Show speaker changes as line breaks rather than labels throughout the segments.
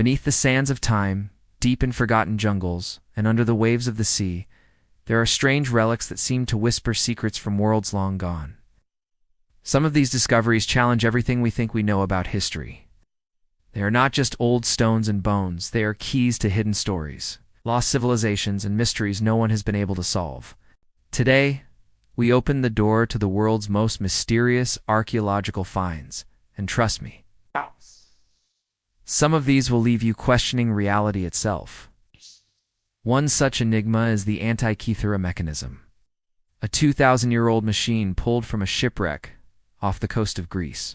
Beneath the sands of time, deep in forgotten jungles, and under the waves of the sea, there are strange relics that seem to whisper secrets from worlds long gone. Some of these discoveries challenge everything we think we know about history. They are not just old stones and bones, they are keys to hidden stories, lost civilizations, and mysteries no one has been able to solve. Today, we open the door to the world's most mysterious archaeological finds, and trust me, some of these will leave you questioning reality itself. One such enigma is the Antikythera Mechanism, a 2,000-year-old machine pulled from a shipwreck off the coast of Greece.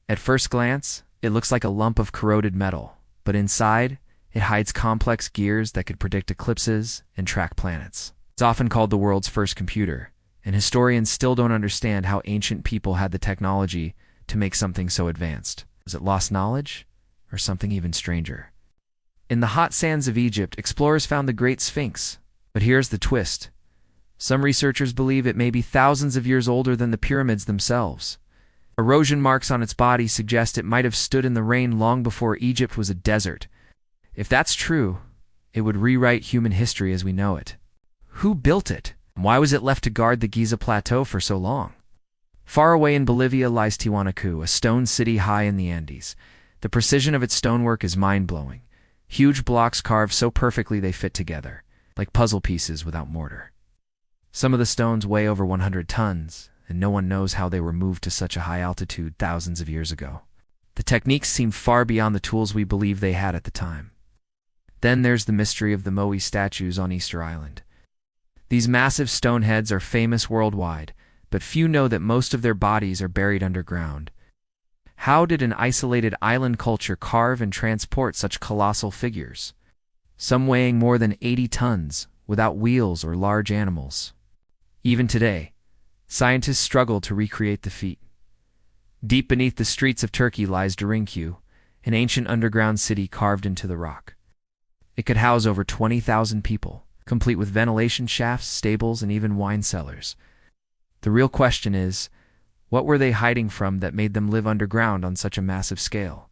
At first glance, it looks like a lump of corroded metal, but inside, it hides complex gears that could predict eclipses and track planets. It's often called the world's first computer, and historians still don't understand how ancient people had the technology to make something so advanced. Was it lost knowledge, or something even stranger? In the hot sands of Egypt, explorers found the Great Sphinx. But here's the twist. Some researchers believe it may be thousands of years older than the pyramids themselves. Erosion marks on its body suggest it might have stood in the rain long before Egypt was a desert. If that's true, it would rewrite human history as we know it. Who built it? Why was it left to guard the Giza Plateau for so long? Far away in Bolivia lies Tiwanaku, a stone city high in the Andes. The precision of its stonework is mind-blowing. Huge blocks carved so perfectly they fit together, like puzzle pieces without mortar. Some of the stones weigh over 100 tons, and no one knows how they were moved to such a high altitude thousands of years ago. The techniques seem far beyond the tools we believe they had at the time. Then there's the mystery of the Moai statues on Easter Island. These massive stone heads are famous worldwide, but few know that most of their bodies are buried underground. How did an isolated island culture carve and transport such colossal figures, some weighing more than 80 tons, without wheels or large animals? Even today, scientists struggle to recreate the feat. Deep beneath the streets of Turkey lies Derinkuyu, an ancient underground city carved into the rock. It could house over 20,000 people, complete with ventilation shafts, stables, and even wine cellars. The real question is, what were they hiding from that made them live underground on such a massive scale?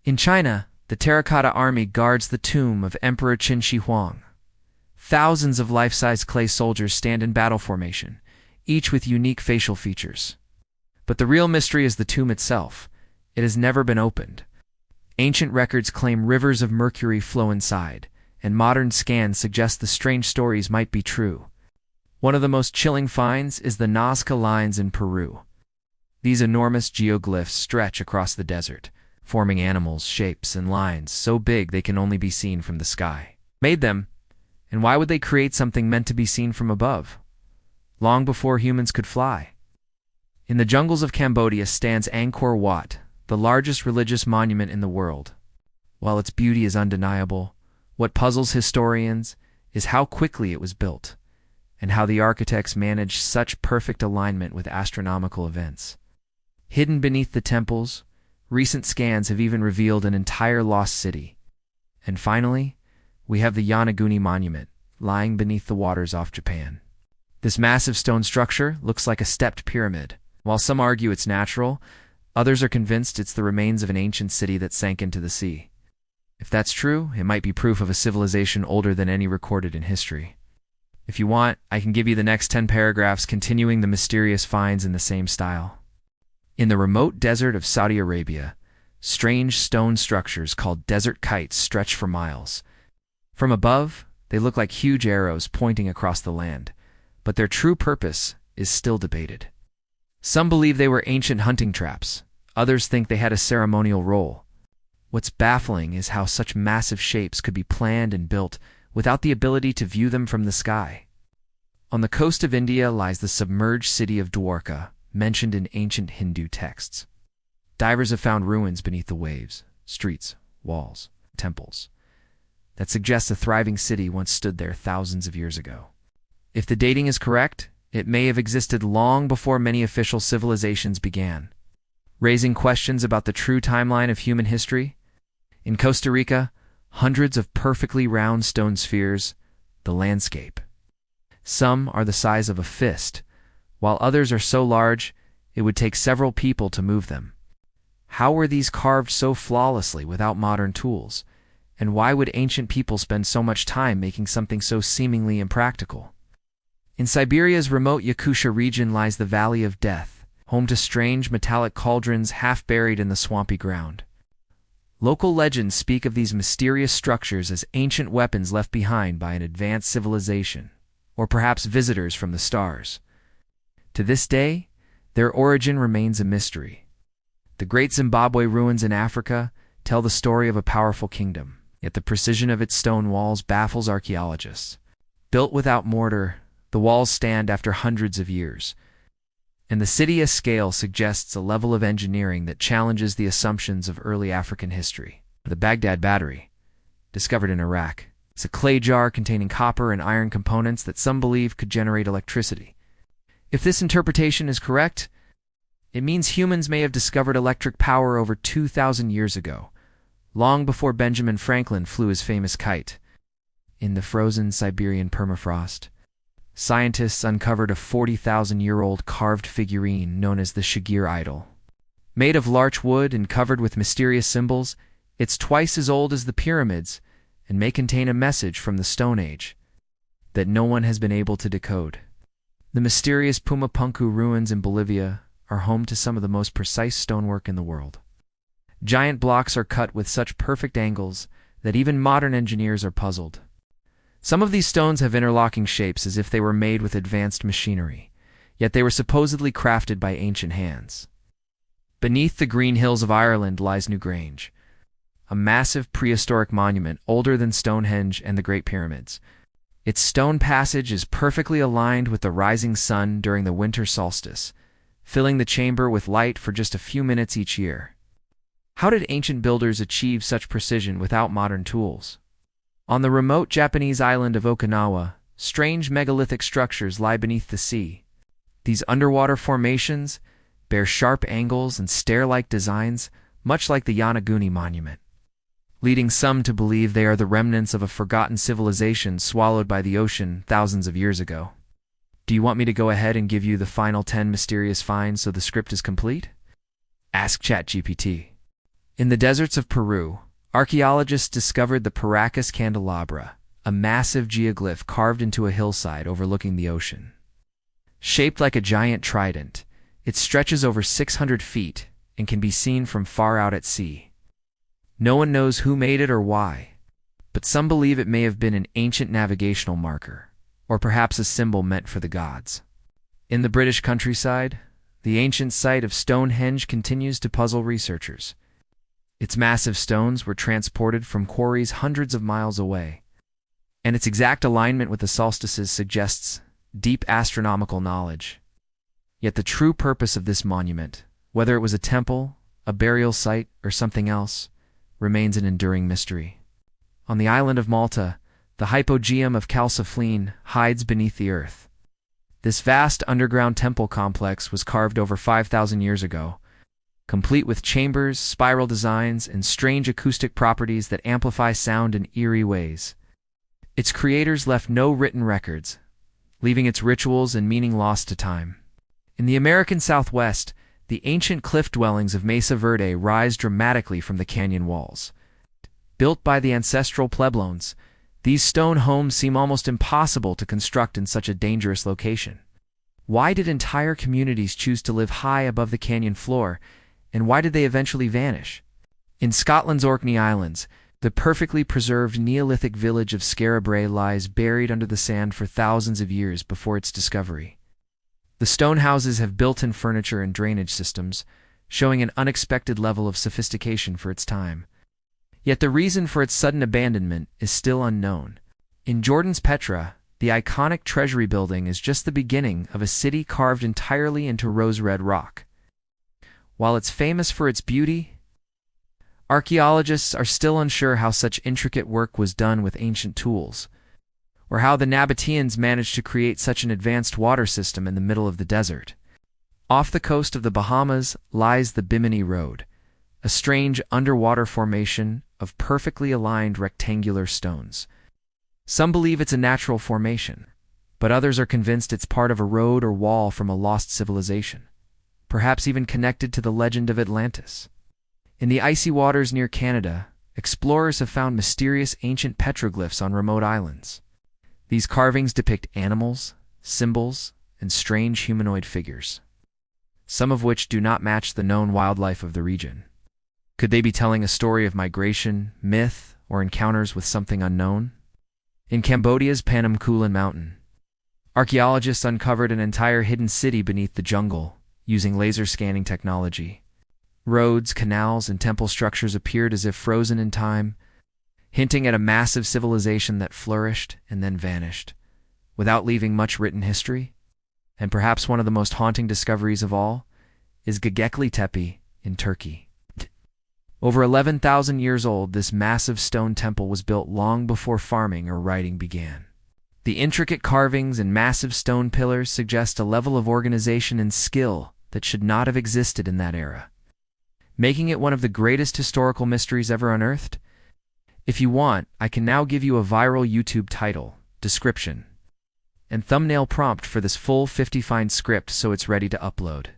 In China, the terracotta army guards the tomb of Emperor Qin Shi Huang. Thousands of life-size clay soldiers stand in battle formation, each with unique facial features. But the real mystery is the tomb itself. It has never been opened. Ancient records claim rivers of mercury flow inside, and modern scans suggest the strange stories might be true. One of the most chilling finds is the Nazca Lines in Peru. These enormous geoglyphs stretch across the desert, forming animals, shapes, and lines so big they can only be seen from the sky. Made them, and why would they create something meant to be seen from above, long before humans could fly? In the jungles of Cambodia stands Angkor Wat, the largest religious monument in the world. While its beauty is undeniable, what puzzles historians is how quickly it was built, and how the architects managed such perfect alignment with astronomical events. Hidden beneath the temples, recent scans have even revealed an entire lost city. And finally, we have the Yonaguni Monument, lying beneath the waters off Japan. This massive stone structure looks like a stepped pyramid. While some argue it's natural, others are convinced it's the remains of an ancient city that sank into the sea. If that's true, it might be proof of a civilization older than any recorded in history. If you want, I can give you the next 10 paragraphs continuing the mysterious finds in the same style. In the remote desert of Saudi Arabia, strange stone structures called desert kites stretch for miles. From above, they look like huge arrows pointing across the land, but their true purpose is still debated. Some believe they were ancient hunting traps. Others think they had a ceremonial role. What's baffling is how such massive shapes could be planned and built without the ability to view them from the sky. On the coast of India lies the submerged city of Dwarka, mentioned in ancient Hindu texts. Divers have found ruins beneath the waves, streets, walls, temples, that suggests a thriving city once stood there thousands of years ago. If the dating is correct, it may have existed long before many official civilizations began, raising questions about the true timeline of human history. In Costa Rica, hundreds of perfectly round stone spheres, the landscape. Some are the size of a fist, while others are so large it would take several people to move them. How were these carved so flawlessly without modern tools? And why would ancient people spend so much time making something so seemingly impractical? In Siberia's remote Yakutia region lies the Valley of Death, home to strange metallic cauldrons half buried in the swampy ground. Local legends speak of these mysterious structures as ancient weapons left behind by an advanced civilization, or perhaps visitors from the stars. To this day, their origin remains a mystery. The Great Zimbabwe ruins in Africa tell the story of a powerful kingdom, yet the precision of its stone walls baffles archaeologists. Built without mortar, the walls stand after hundreds of years, and the city scale suggests a level of engineering that challenges the assumptions of early African history. The Baghdad Battery, discovered in Iraq, is a clay jar containing copper and iron components that some believe could generate electricity. If this interpretation is correct, it means humans may have discovered electric power over 2,000 years ago, long before Benjamin Franklin flew his famous kite. In the frozen Siberian permafrost, scientists uncovered a 40,000-year-old carved figurine known as the Shigir idol. Made of larch wood and covered with mysterious symbols, it's twice as old as the pyramids and may contain a message from the Stone Age that no one has been able to decode. The mysterious Pumapunku ruins in Bolivia are home to some of the most precise stonework in the world. Giant blocks are cut with such perfect angles that even modern engineers are puzzled. Some of these stones have interlocking shapes as if they were made with advanced machinery, yet they were supposedly crafted by ancient hands. Beneath the green hills of Ireland lies Newgrange, a massive prehistoric monument older than Stonehenge and the Great Pyramids. Its stone passage is perfectly aligned with the rising sun during the winter solstice, filling the chamber with light for just a few minutes each year. How did ancient builders achieve such precision without modern tools? On the remote Japanese island of Okinawa, strange megalithic structures lie beneath the sea. These underwater formations bear sharp angles and stair-like designs, much like the Yonaguni Monument, leading some to believe they are the remnants of a forgotten civilization swallowed by the ocean thousands of years ago. Do you want me to go ahead and give you the final 10 mysterious finds so the script is complete? Ask ChatGPT. In the deserts of Peru, archaeologists discovered the Paracas candelabra, a massive geoglyph carved into a hillside overlooking the ocean. Shaped like a giant trident, it stretches over 600 feet and can be seen from far out at sea. No one knows who made it or why, but some believe it may have been an ancient navigational marker, or perhaps a symbol meant for the gods. In the British countryside, the ancient site of Stonehenge continues to puzzle researchers. Its massive stones were transported from quarries hundreds of miles away, and its exact alignment with the solstices suggests deep astronomical knowledge. Yet the true purpose of this monument, whether it was a temple, a burial site, or something else, remains an enduring mystery. On the island of Malta, the hypogeum of Calcifline hides beneath the earth. This vast underground temple complex was carved over 5,000 years ago, complete with chambers, spiral designs, and strange acoustic properties that amplify sound in eerie ways. Its creators left no written records, leaving its rituals and meaning lost to time. In the American Southwest, the ancient cliff dwellings of Mesa Verde rise dramatically from the canyon walls. Built by the ancestral Pueblones, these stone homes seem almost impossible to construct in such a dangerous location. Why did entire communities choose to live high above the canyon floor, and why did they eventually vanish? In Scotland's Orkney Islands, the perfectly preserved Neolithic village of Scarabray lies buried under the sand for thousands of years before its discovery. The stone houses have built-in furniture and drainage systems, showing an unexpected level of sophistication for its time. Yet the reason for its sudden abandonment is still unknown. In Jordan's Petra, the iconic treasury building is just the beginning of a city carved entirely into rose-red rock. While it's famous for its beauty, archaeologists are still unsure how such intricate work was done with ancient tools, or how the Nabateans managed to create such an advanced water system in the middle of the desert. Off the coast of the Bahamas lies the Bimini Road, a strange underwater formation of perfectly aligned rectangular stones. Some believe it's a natural formation, but others are convinced it's part of a road or wall from a lost civilization, perhaps even connected to the legend of Atlantis. In the icy waters near Canada, explorers have found mysterious ancient petroglyphs on remote islands. These carvings depict animals, symbols, and strange humanoid figures, some of which do not match the known wildlife of the region. Could they be telling a story of migration, myth, or encounters with something unknown? In Cambodia's Panom Kulen Mountain, archaeologists uncovered an entire hidden city beneath the jungle using laser scanning technology. Roads, canals, and temple structures appeared as if frozen in time, hinting at a massive civilization that flourished and then vanished, without leaving much written history. And perhaps one of the most haunting discoveries of all is Göbekli Tepe in Turkey. Over 11,000 years old, this massive stone temple was built long before farming or writing began. The intricate carvings and massive stone pillars suggest a level of organization and skill that should not have existed in that era, making it one of the greatest historical mysteries ever unearthed. If you want, I can now give you a viral YouTube title, description, and thumbnail prompt for this full 50-line script so it's ready to upload.